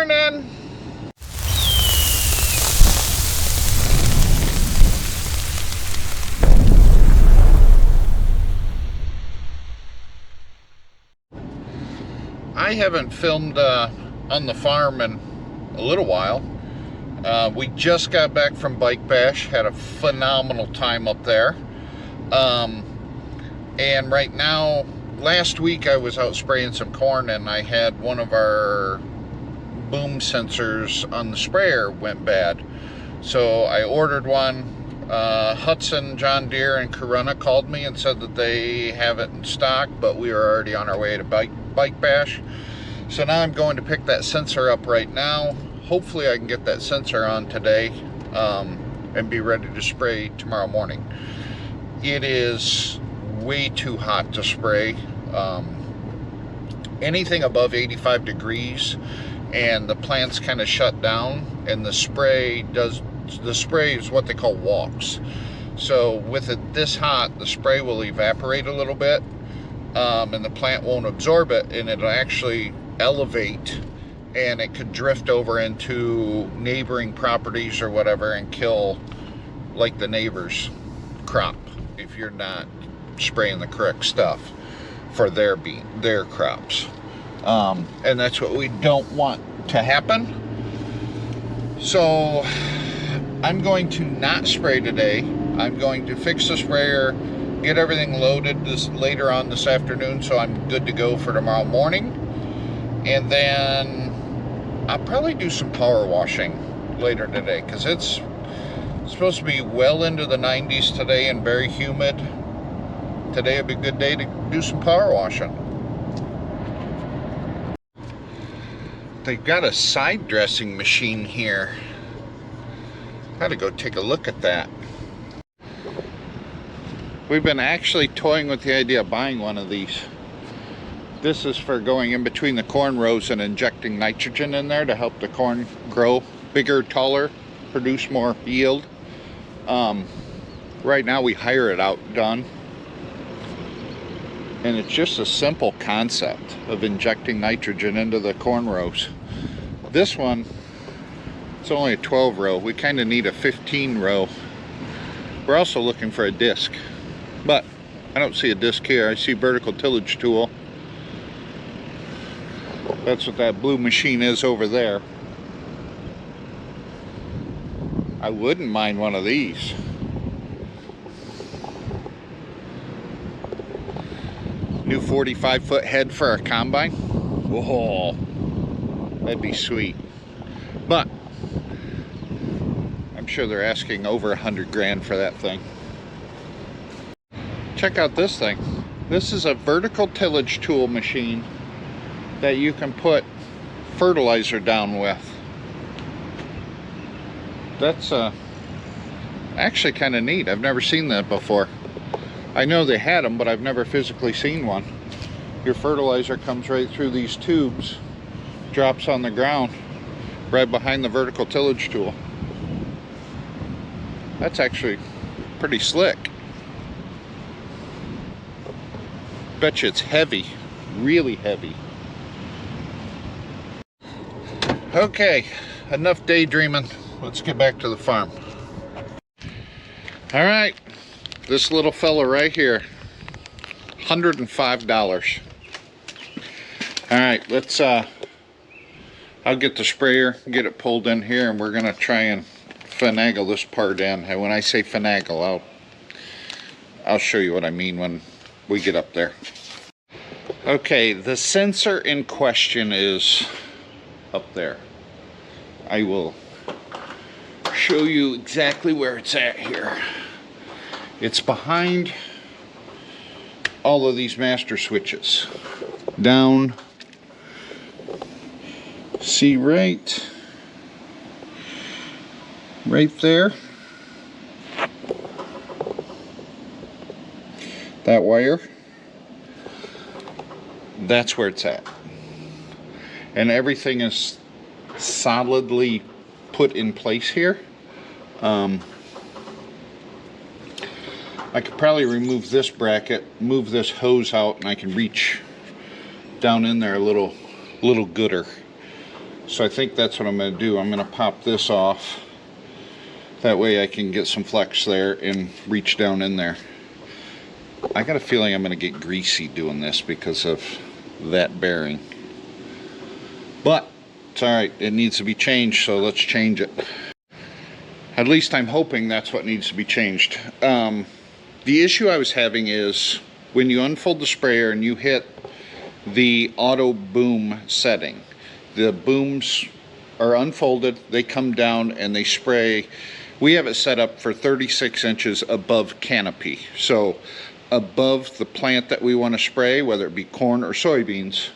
morning. I haven't filmed on the farm in a little while. We just got back from Bike Bash, had a phenomenal time up there. And right now, last week I was out spraying some corn and I had one of our boom sensors on the sprayer went bad. So I ordered one. Hudson, John Deere, and Corona called me and said that they have it in stock, but we are already on our way to Bike Bash. So now I'm going to pick that sensor up right now. Hopefully I can get that sensor on today and be ready to spray tomorrow morning. It is way too hot to spray. Anything above 85 degrees and the plant's kind of shut down, and the spray is what they call walks. So with it this hot, the spray will evaporate a little bit, and the plant won't absorb it, and it'll actually elevate, and it could drift over into neighboring properties or whatever and kill like the neighbor's crop if you're not spraying the correct stuff for their crops. And that's what we don't want to happen. So I'm going to not spray today. I'm going to fix the sprayer, get everything loaded later on this afternoon, so I'm good to go for tomorrow morning. And then I'll probably do some power washing later today, because it's supposed to be well into the 90s today and very humid. Today would be a good day to do some power washing. They've got a side dressing machine here. Gotta go take a look at that. We've been actually toying with the idea of buying one of these. This is for going in between the corn rows and injecting nitrogen in there to help the corn grow bigger, taller, produce more yield. Right now we hire it out done. And it's just a simple concept of injecting nitrogen into the corn rows. This one, it's only a 12 row. We kind of need a 15 row. We're also looking for a disc, but I don't see a disc here. I see vertical tillage tool. That's what that blue machine is over there. I wouldn't mind one of these. New 45-foot head for a combine. Whoa, that'd be sweet. But I'm sure they're asking over 100 grand for that thing. Check out this thing. This is a vertical tillage tool machine that you can put fertilizer down with. That's actually kind of neat. I've never seen that before. I know they had them, but I've never physically seen one. Your fertilizer comes right through these tubes, drops on the ground, right behind the vertical tillage tool. That's actually pretty slick. Bet you it's heavy, really heavy. Okay, enough daydreaming. Let's get back to the farm. All right. This little fella right here, $105. All right, let's, I'll get the sprayer, get it pulled in here, and we're gonna try and finagle this part in. And when I say finagle, I'll show you what I mean when we get up there. Okay, the sensor in question is up there. I will show you exactly where it's at here. It's behind all of these master switches. Down, see right there, that wire, that's where it's at. And everything is solidly put in place here. I could probably remove this bracket, move this hose out, and I can reach down in there a little gooder. So I think that's what I'm going to do. I'm going to pop this off. That way I can get some flex there and reach down in there. I got a feeling I'm going to get greasy doing this because of that bearing. But it's alright, it needs to be changed, so let's change it. At least I'm hoping that's what needs to be changed. The issue I was having is when you unfold the sprayer and you hit the auto boom setting, the booms are unfolded, they come down and they spray. We have it set up for 36 inches above canopy. So above the plant that we want to spray, whether it be corn or soybeans,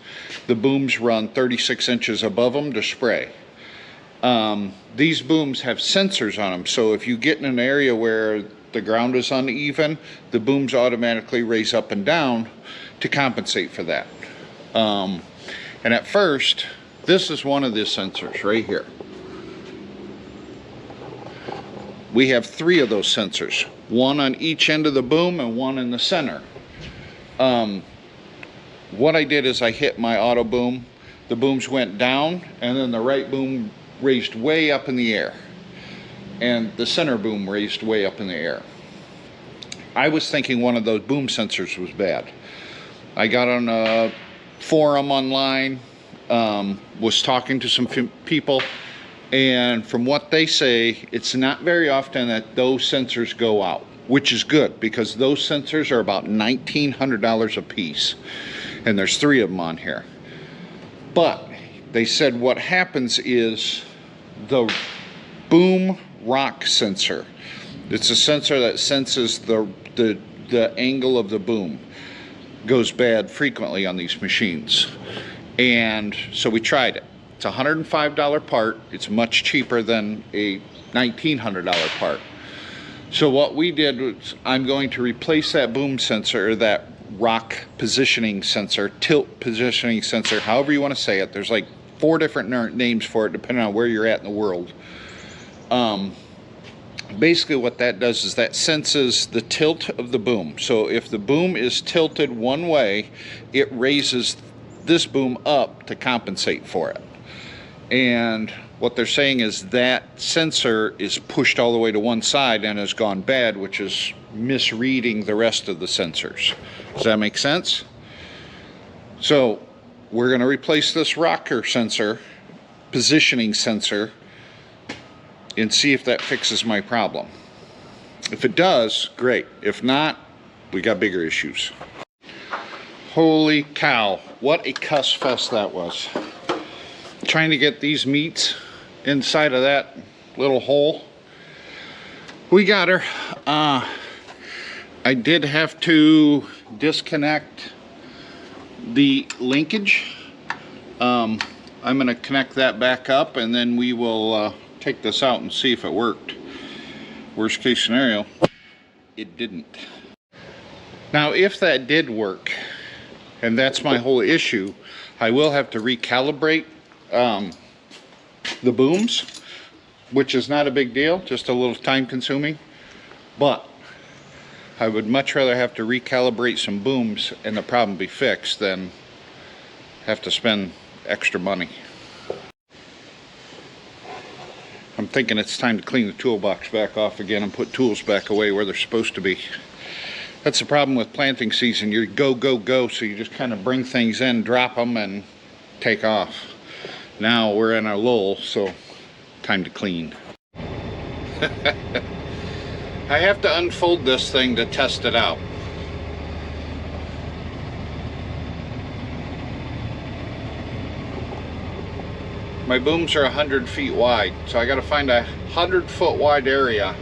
the booms run 36 inches above them to spray. These booms have sensors on them, so if you get in an area where the ground is uneven, the booms automatically raise up and down to compensate for that. And at first, this is one of the sensors right here. We have 3 of those sensors, one on each end of the boom and one in the center. What I did is I hit my auto boom, the booms went down, and then the right boom raised way up in the air, and the center boom raised way up in the air. I was thinking one of those boom sensors was bad. I got on a forum online, was talking to some people, and from what they say, it's not very often that those sensors go out, which is good because those sensors are about $1,900 a piece, and there's 3 of them on here. But they said what happens is the boom rock sensor, it's a sensor that senses the angle of the boom, goes bad frequently on these machines. And so we tried it. It's a $105 part. It's much cheaper than a $1,900 part. So what we did was, I'm going to replace that boom sensor, that rock positioning sensor, tilt positioning sensor, however you want to say it. There's like 4 different names for it depending on where you're at in the world. Basically what that does is that senses the tilt of the boom. So if the boom is tilted one way, it raises this boom up to compensate for it. And what they're saying is that sensor is pushed all the way to one side and has gone bad, which is misreading the rest of the sensors. Does that make sense? So we're going to replace this rocker sensor, positioning sensor, and see if that fixes my problem. If it does, great. If not, we got bigger issues. Holy cow, what a cuss fest that was. Trying to get these meats inside of that little hole. We got her. I did have to disconnect the linkage. I'm going to connect that back up and then we will take this out and see if it worked. Worst case scenario, it didn't. Now if that did work, and that's my whole issue, I will have to recalibrate the booms, which is not a big deal, just a little time consuming, but I would much rather have to recalibrate some booms and the problem be fixed than have to spend extra money. I'm thinking it's time to clean the toolbox back off again and put tools back away where they're supposed to be. That's the problem with planting season. You go, go, go, so you just kind of bring things in, drop them, and take off. Now we're in a lull, so time to clean. I have to unfold this thing to test it out. My booms are 100 feet wide, so I got to find a 100-foot wide area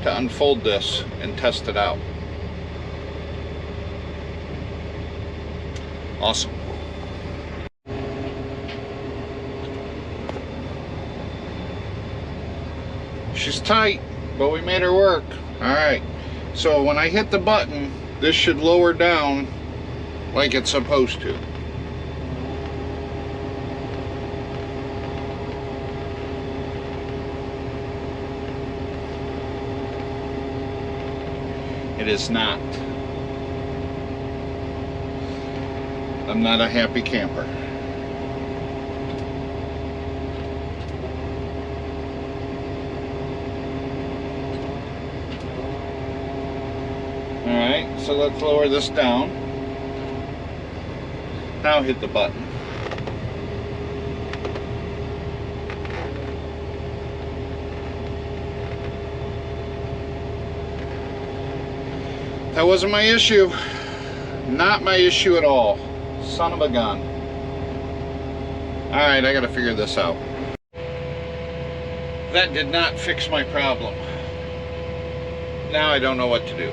to unfold this and test it out. Awesome. She's tight, but we made her work. Alright, so when I hit the button, this should lower down like it's supposed to. It is not. I'm not a happy camper. so let's lower this down. Now hit the button. That wasn't my issue. Not my issue at all. Son of a gun. Alright, I gotta figure this out. That did not fix my problem. Now I don't know what to do.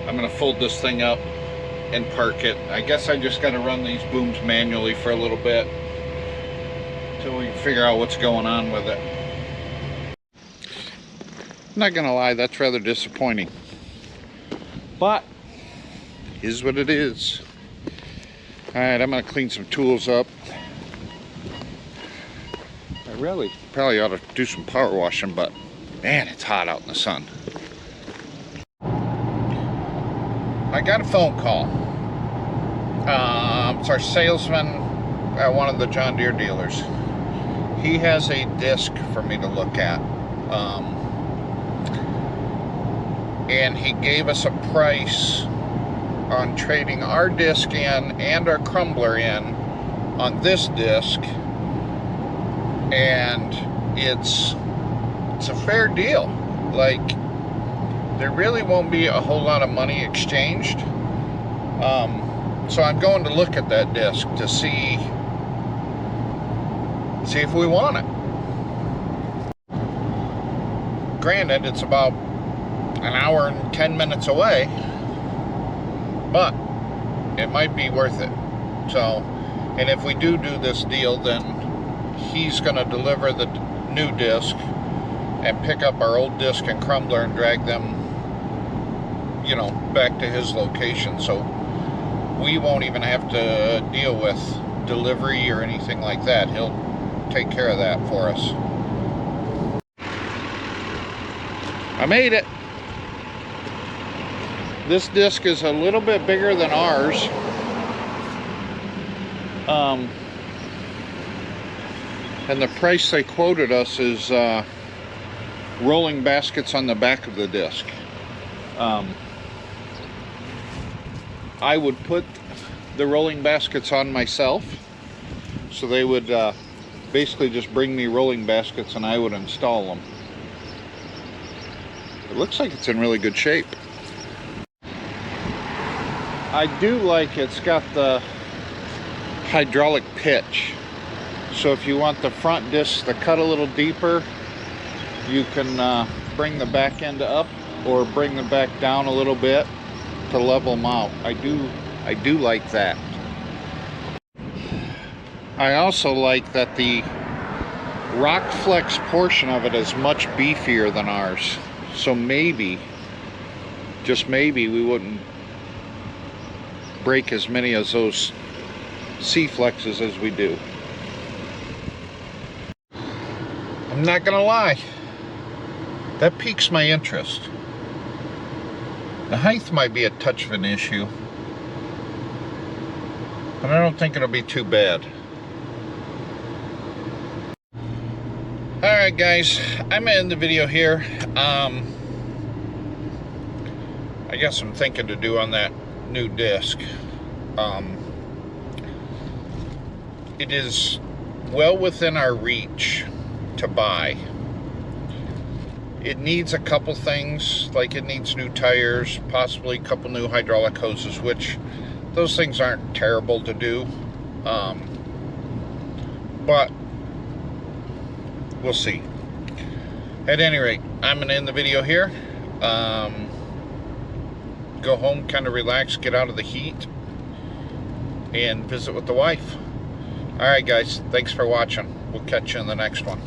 I'm gonna fold this thing up and park it. I guess I just gotta run these booms manually for a little bit until we can figure out what's going on with it. Not gonna lie, that's rather disappointing. But, is what it is. Alright, I'm gonna clean some tools up. I really probably ought to do some power washing, but man, it's hot out in the sun. I got a phone call. It's our salesman at one of the John Deere dealers. He has a disc for me to look at. And he gave us a price on trading our disc in and our crumbler in on this disc, and it's a fair deal. Like, there really won't be a whole lot of money exchanged. So I'm going to look at that disc to see if we want it. Granted, it's about an hour and 10 minutes away, but it might be worth it. So, and if we do this deal, then he's going to deliver the new disc and pick up our old disc and crumbler and drag them, you know, back to his location. So we won't even have to deal with delivery or anything like that. He'll take care of that for us. I made it. This disc is a little bit bigger than ours. And the price they quoted us is rolling baskets on the back of the disc. I would put the rolling baskets on myself, so they would basically just bring me rolling baskets and I would install them. It looks like it's in really good shape. I do like it's got the hydraulic pitch, so if you want the front discs to cut a little deeper, you can bring the back end up or bring the back down a little bit to level them out. I do like that. I also like that the rock flex portion of it is much beefier than ours, so maybe, just maybe, we wouldn't break as many of those C-flexes as we do. I'm not gonna lie, that piques my interest. The height might be a touch of an issue, but I don't think it'll be too bad. Alright guys, I'm gonna end the video here. I got some thinking to do on that new disc. It is well within our reach to buy. It needs a couple things, like it needs new tires, possibly a couple new hydraulic hoses, which those things aren't terrible to do, but we'll see. At any rate, I'm gonna end the video here. Go home, kind of relax, get out of the heat, and visit with the wife. Alright guys, thanks for watching. We'll catch you in the next one.